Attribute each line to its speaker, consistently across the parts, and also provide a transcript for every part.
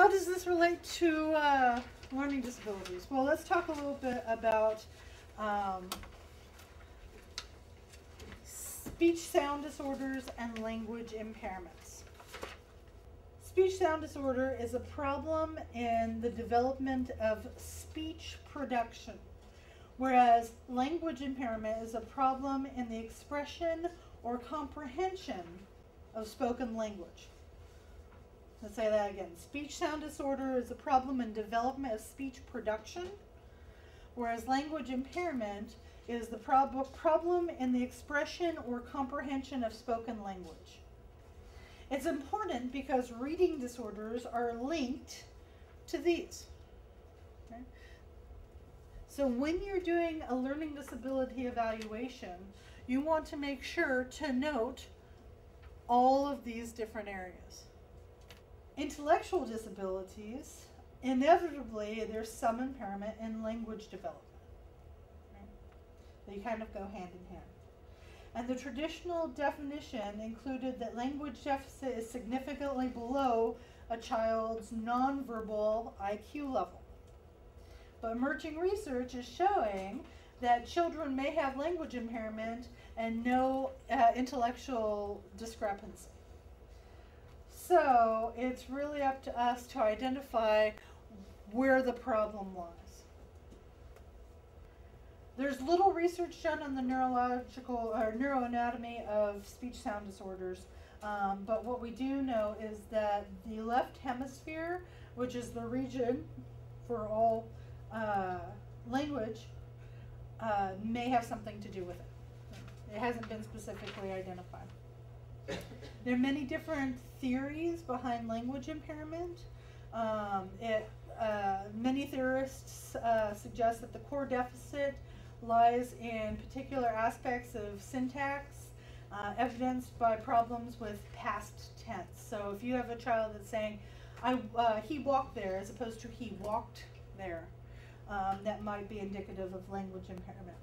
Speaker 1: how does this relate to learning disabilities? Well, let's talk a little bit about speech sound disorders and language impairments. Speech sound disorder is a problem in the development of speech production, whereas language impairment is a problem in the expression or comprehension of spoken language. Let's say that again. Speech sound disorder is a problem in development of speech production, whereas language impairment is the problem in the expression or comprehension of spoken language. It's important because reading disorders are linked to these. Okay? So when you're doing a learning disability evaluation, you want to make sure to note all of these different areas. Intellectual disabilities, inevitably there's some impairment in language development. Right? They kind of go hand in hand. And the traditional definition included that language deficit is significantly below a child's nonverbal IQ level. But emerging research is showing that children may have language impairment and no intellectual discrepancy. So it's really up to us to identify where the problem lies. There's little research done on the neurological or neuroanatomy of speech sound disorders, but what we do know is that the left hemisphere, which is the region for all language, may have something to do with it. It hasn't been specifically identified. There are many different theories behind language impairment. Many theorists suggest that the core deficit lies in particular aspects of syntax, evidenced by problems with past tense. So if you have a child that's saying, he walked there, as opposed to he walked there, that might be indicative of language impairment.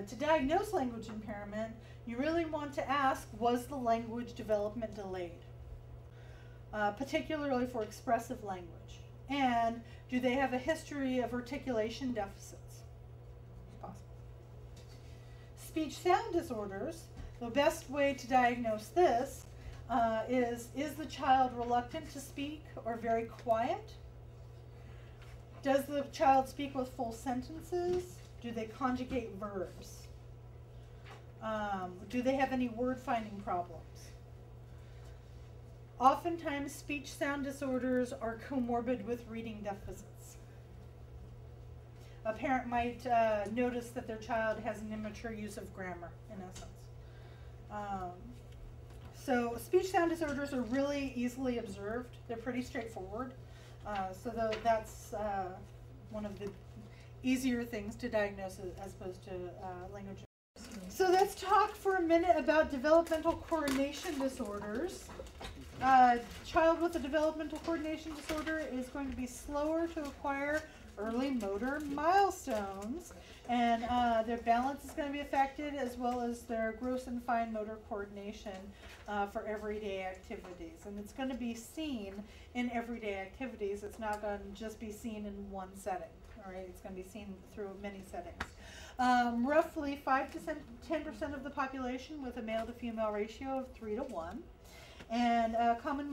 Speaker 1: To diagnose language impairment, you really want to ask, was the language development delayed? Particularly for expressive language. And do they have a history of articulation deficits? Possible. Speech sound disorders, the best way to diagnose this is the child reluctant to speak or very quiet? Does the child speak with full sentences? Do they conjugate verbs? Do they have any word finding problems? Oftentimes, speech sound disorders are comorbid with reading deficits. A parent might notice that their child has an immature use of grammar, in essence. So speech sound disorders are really easily observed. They're pretty straightforward. That's one of the easier things to diagnose as opposed to language. So let's talk for a minute about developmental coordination disorders. Child with a developmental coordination disorder is going to be slower to acquire early motor milestones, and their balance is going to be affected, as well as their gross and fine motor coordination for everyday activities. And it's going to be seen in everyday activities. It's not going to just be seen in one setting. All right, it's going to be seen through many settings. Roughly 5 to 10% of the population with a male to female ratio of 3 to 1. And common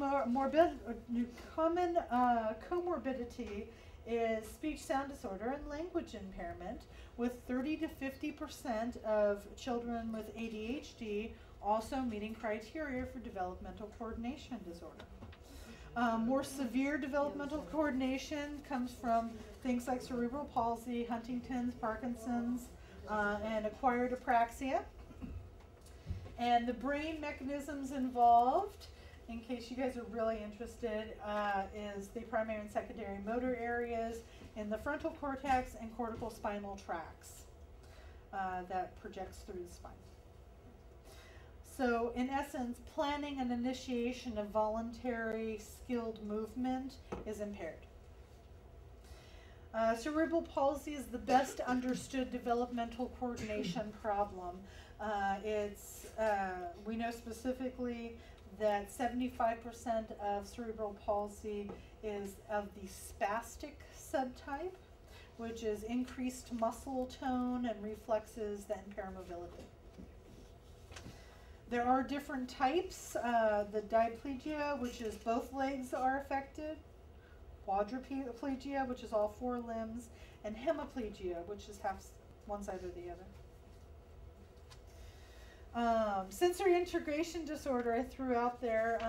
Speaker 1: comorbidity is speech sound disorder and language impairment, with 30 to 50% of children with ADHD also meeting criteria for developmental coordination disorder. More severe developmental coordination comes from things like cerebral palsy, Huntington's, Parkinson's, and acquired apraxia. And the brain mechanisms involved, in case you guys are really interested, is the primary and secondary motor areas in the frontal cortex and cortical spinal tracts that projects through the spine. So in essence, planning and initiation of voluntary skilled movement is impaired. Cerebral palsy is the best understood developmental coordination problem. We know specifically that 75% of cerebral palsy is of the spastic subtype, which is increased muscle tone and reflexes that impair mobility. There are different types, the diplegia, which is both legs are affected, quadriplegia, which is all four limbs, and hemiplegia, which is half one side or the other. Sensory integration disorder I threw out there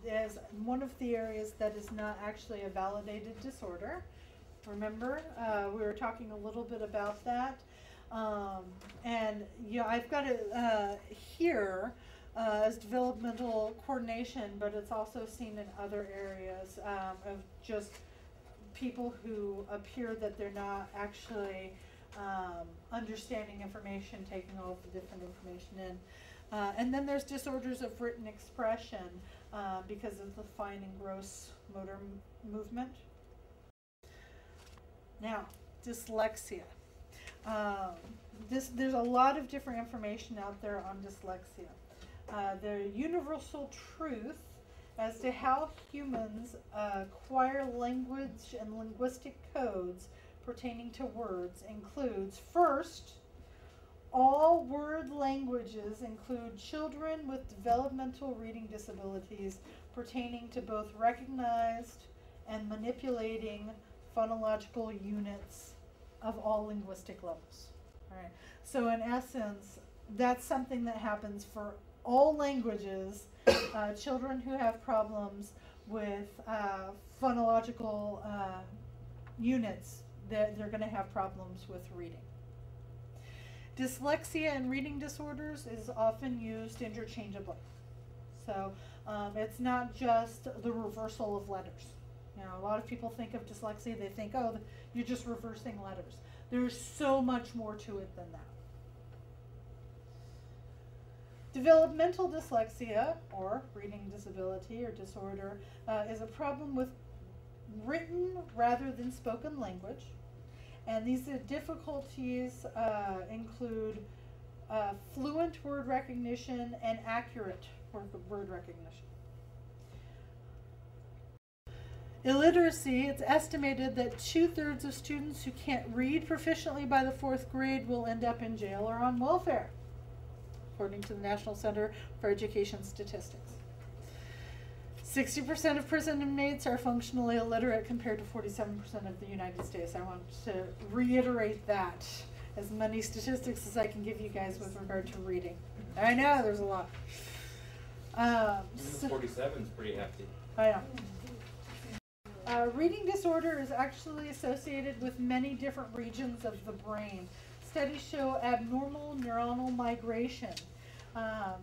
Speaker 1: is one of the areas that is not actually a validated disorder. Remember, we were talking a little bit about that. And you know, I've got it here as developmental coordination, but it's also seen in other areas of just people who appear that they're not actually understanding information, taking all of the different information in. And then there's disorders of written expression because of the fine and gross motor movement. Now, dyslexia. There's a lot of different information out there on dyslexia. The universal truth as to how humans acquire language and linguistic codes pertaining to words includes, first, all word languages include children with developmental reading disabilities pertaining to both recognized and manipulating phonological units of all linguistic levels. All right. So in essence, that's something that happens for all languages. Children who have problems with phonological units, they're going to have problems with reading. Dyslexia and reading disorders is often used interchangeably. So it's not just the reversal of letters. You know, a lot of people think of dyslexia, they think, oh, you're just reversing letters. There's so much more to it than that. Developmental dyslexia, or reading disability or disorder, is a problem with written rather than spoken language. And these difficulties include fluent word recognition and accurate word recognition. Illiteracy, it's estimated that 2/3 of students who can't read proficiently by the 4th grade will end up in jail or on welfare, according to the National Center for Education Statistics. 60% of prison inmates are functionally illiterate compared to 47% of the United States. I want to reiterate that, as many statistics as I can give you guys with regard to reading. I know, there's a lot.
Speaker 2: 47 is pretty hefty.
Speaker 1: I know. Reading disorder is actually associated with many different regions of the brain. Studies show abnormal neuronal migration.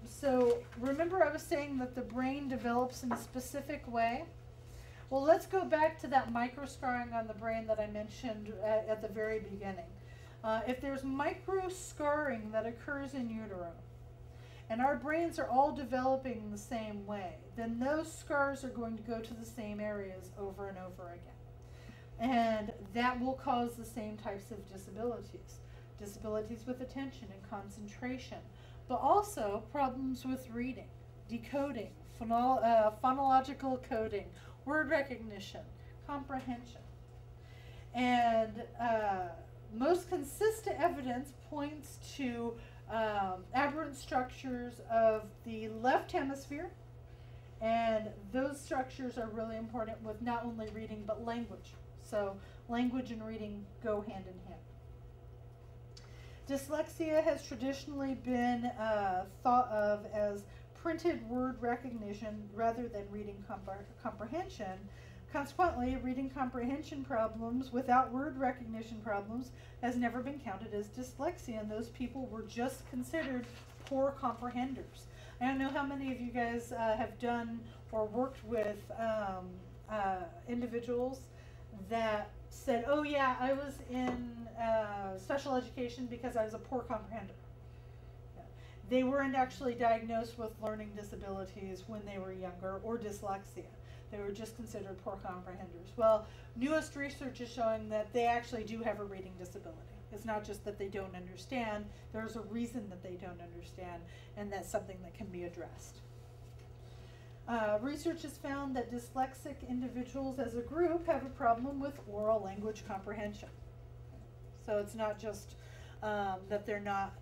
Speaker 1: So remember I was saying that the brain develops in a specific way? Well, let's go back to that microscarring on the brain that I mentioned at the very beginning. If there's microscarring that occurs in utero, and our brains are all developing the same way, then those scars are going to go to the same areas over and over again. And that will cause the same types of disabilities. Disabilities with attention and concentration, but also problems with reading, decoding, phonological coding, word recognition, comprehension. And most consistent evidence points to aberrant structures of the left hemisphere, and those structures are really important with not only reading but language. So language and reading go hand in hand. Dyslexia has traditionally been thought of as printed word recognition rather than reading comprehension. Consequently, reading comprehension problems without word recognition problems has never been counted as dyslexia, and those people were just considered poor comprehenders. I don't know how many of you guys have done or worked with individuals that said, oh yeah, I was in special education because I was a poor comprehender. Yeah. They weren't actually diagnosed with learning disabilities when they were younger or dyslexia. They were just considered poor comprehenders. Well, newest research is showing that they actually do have a reading disability. It's not just that they don't understand, there's a reason that they don't understand, and that's something that can be addressed. Research has found that dyslexic individuals as a group have a problem with oral language comprehension. So it's not just that they're not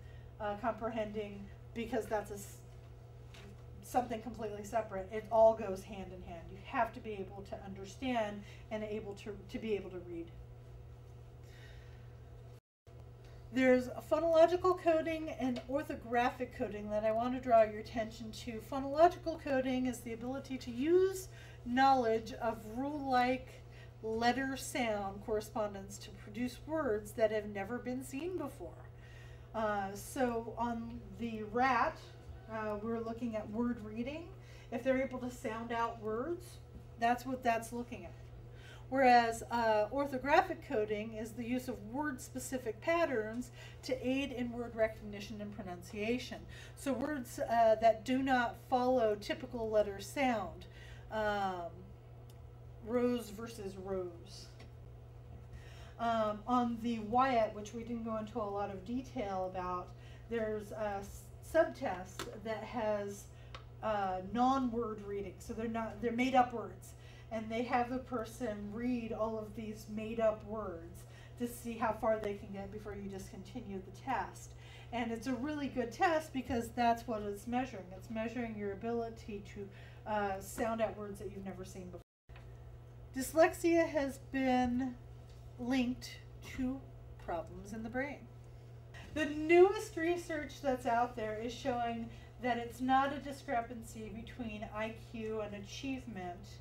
Speaker 1: comprehending because that's something completely separate. It all goes hand in hand. You have to be able to understand and able to be able to read. There's phonological coding and orthographic coding that I want to draw your attention to. Phonological coding is the ability to use knowledge of rule-like letter sound correspondence to produce words that have never been seen before. So on the rat, we're looking at word reading. If they're able to sound out words, that's what that's looking at. Whereas orthographic coding is the use of word-specific patterns to aid in word recognition and pronunciation. So words that do not follow typical letter sound. Rose versus rose. On the Wyatt, which we didn't go into a lot of detail about, there's a subtest that has non-word reading. So they're made-up words. And they have the person read all of these made-up words to see how far they can get before you discontinue the test. And it's a really good test because that's what it's measuring. It's measuring your ability to sound out words that you've never seen before. Dyslexia has been linked to problems in the brain. The newest research that's out there is showing that it's not a discrepancy between IQ and achievement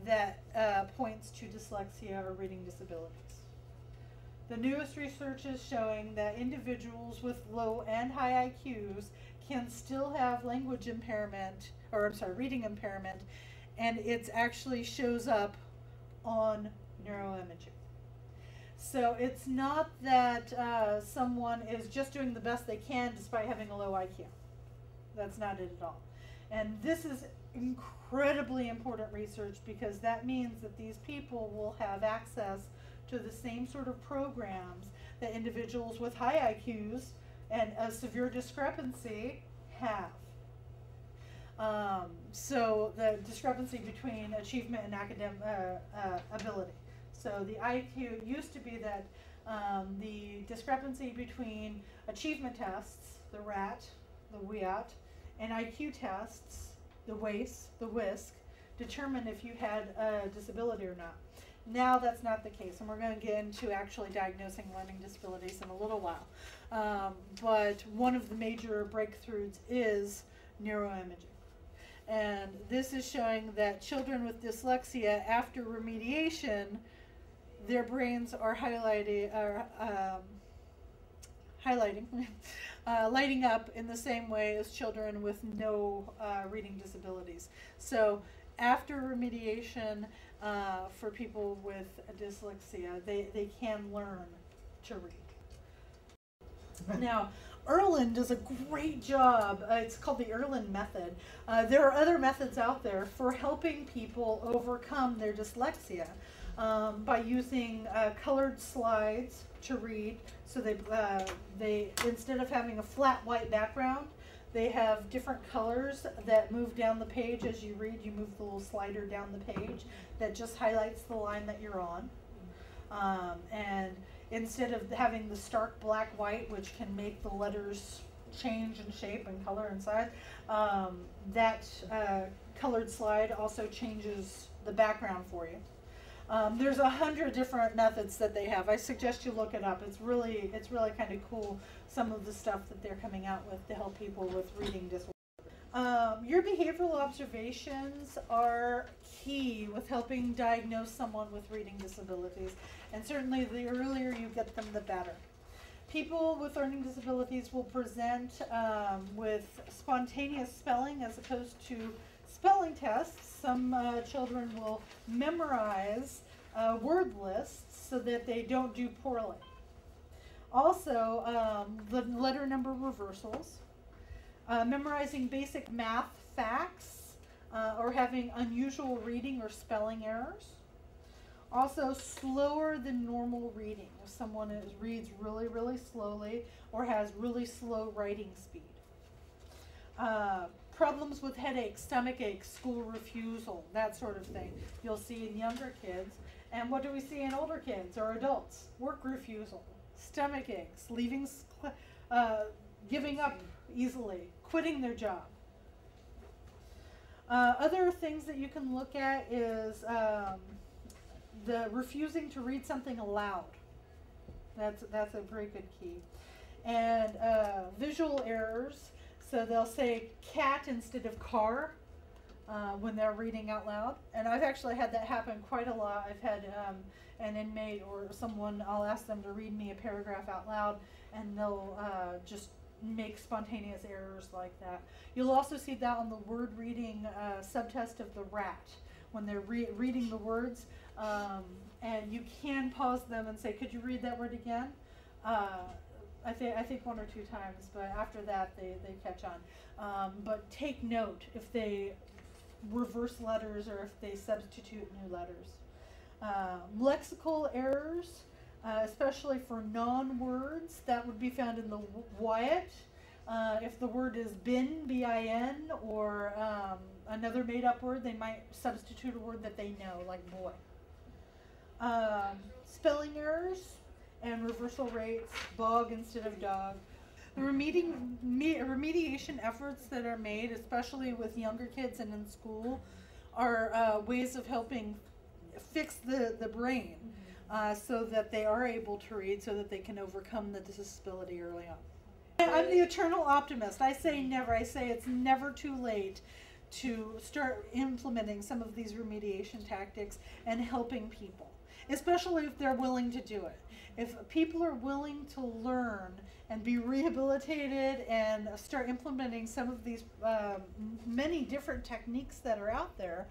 Speaker 1: that points to dyslexia or reading disabilities. The newest research is showing that individuals with low and high IQs can still have language impairment, or reading impairment, and it actually shows up on neuroimaging. So it's not that someone is just doing the best they can despite having a low IQ. That's not it at all. And this is incredibly important research because that means that these people will have access to the same sort of programs that individuals with high IQs and a severe discrepancy have. So the discrepancy between achievement and academic ability. So the IQ used to be that the discrepancy between achievement tests, the RAT, the WIAT, and IQ tests, the WAIS, the WISC, determine if you had a disability or not. Now that's not the case, and we're going to get into actually diagnosing learning disabilities in a little while. But one of the major breakthroughs is neuroimaging. And this is showing that children with dyslexia, after remediation, their brains are lighting up in the same way as children with no reading disabilities. So after remediation, for people with dyslexia, they can learn to read. Now, Erland does a great job. It's called the Erland method. There are other methods out there for helping people overcome their dyslexia by using colored slides to read. So they instead of having a flat white background, they have different colors that move down the page as you read. You move the little slider down the page that just highlights the line that you're on. And instead of having the stark black white, which can make the letters change in shape and color and size, that colored slide also changes the background for you. There's 100 different methods that they have. I suggest you look it up. It's really kind of cool, some of the stuff that they're coming out with to help people with reading disorders. Your behavioral observations are key with helping diagnose someone with reading disabilities, and certainly the earlier you get them, the better. People with learning disabilities will present with spontaneous spelling as opposed to spelling tests. Some children will memorize word lists so that they don't do poorly. Also, the letter number reversals, memorizing basic math facts, or having unusual reading or spelling errors. Also, slower than normal reading. If someone reads really, really slowly or has really slow writing speed. Problems with headaches, stomach aches, school refusal, that sort of thing. You'll see in younger kids. And what do we see in older kids or adults? Work refusal, stomach aches, giving up easily, quitting their job. Other things that you can look at is the refusing to read something aloud. That's a very good key. And visual errors. So they'll say cat instead of car when they're reading out loud. And I've actually had that happen quite a lot. I've had an inmate or someone, I'll ask them to read me a paragraph out loud, and they'll just make spontaneous errors like that. You'll also see that on the word reading subtest of the RAT, when they're reading the words, and you can pause them and say, could you read that word again? I think 1 or 2 times, but after that they catch on. But take note if they reverse letters or if they substitute new letters. Lexical errors, especially for non-words, that would be found in the Wyatt. If the word is bin, B-I-N, or another made-up word, they might substitute a word that they know, like boy. Spelling errors and reversal rates, bog instead of dog. The remediation efforts that are made, especially with younger kids and in school, are ways of helping fix the brain so that they are able to read, so that they can overcome the disability early on. I'm the eternal optimist. I say never. I say it's never too late to start implementing some of these remediation tactics and helping people, especially if they're willing to do it. If people are willing to learn and be rehabilitated and start implementing some of these many different techniques that are out there,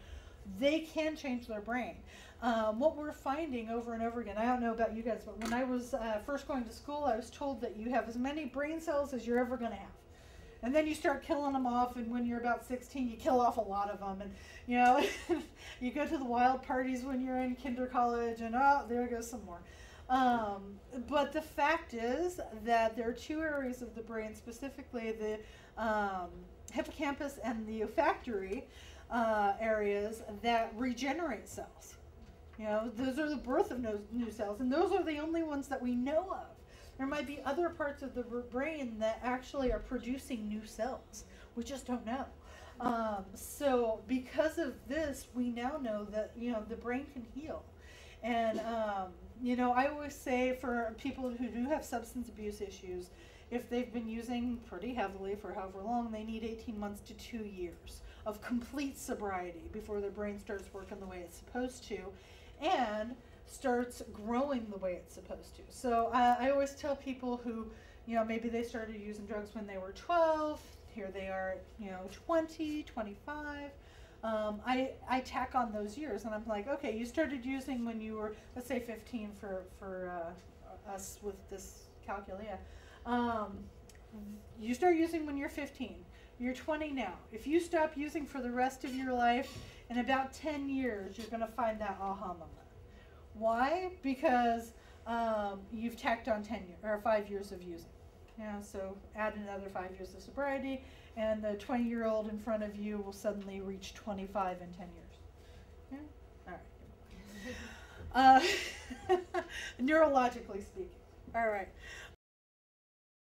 Speaker 1: they can change their brain. What we're finding over and over again, I don't know about you guys, but when I was first going to school, I was told that you have as many brain cells as you're ever going to have. And then you start killing them off, and when you're about 16, you kill off a lot of them. And, you know, you go to the wild parties when you're in kinder college, and oh, there goes some more. But the fact is that there are 2 areas of the brain, specifically the hippocampus and the olfactory areas, that regenerate cells. You know, those are the birth of new cells, and those are the only ones that we know of. There might be other parts of the brain that actually are producing new cells. We just don't know. So because of this, we now know that, you know, the brain can heal. And, you know, I always say for people who do have substance abuse issues, if they've been using pretty heavily for however long, they need 18 months to 2 years of complete sobriety before their brain starts working the way it's supposed to and starts growing the way it's supposed to. So I always tell people who, you know, maybe they started using drugs when they were 12, here they are, you know, 20, 25. I tack on those years, and I'm like, okay, you started using when you were, let's say 15 for us with this calculia. You start using when you're 15. You're 20 now. If you stop using for the rest of your life, in about 10 years, you're going to find that aha moment. Why? Because you've tacked on 10 years or 5 years of using. Yeah, so add another 5 years of sobriety, and the 20-year-old in front of you will suddenly reach 25 in 10 years. Yeah? All right. Neurologically speaking. All right.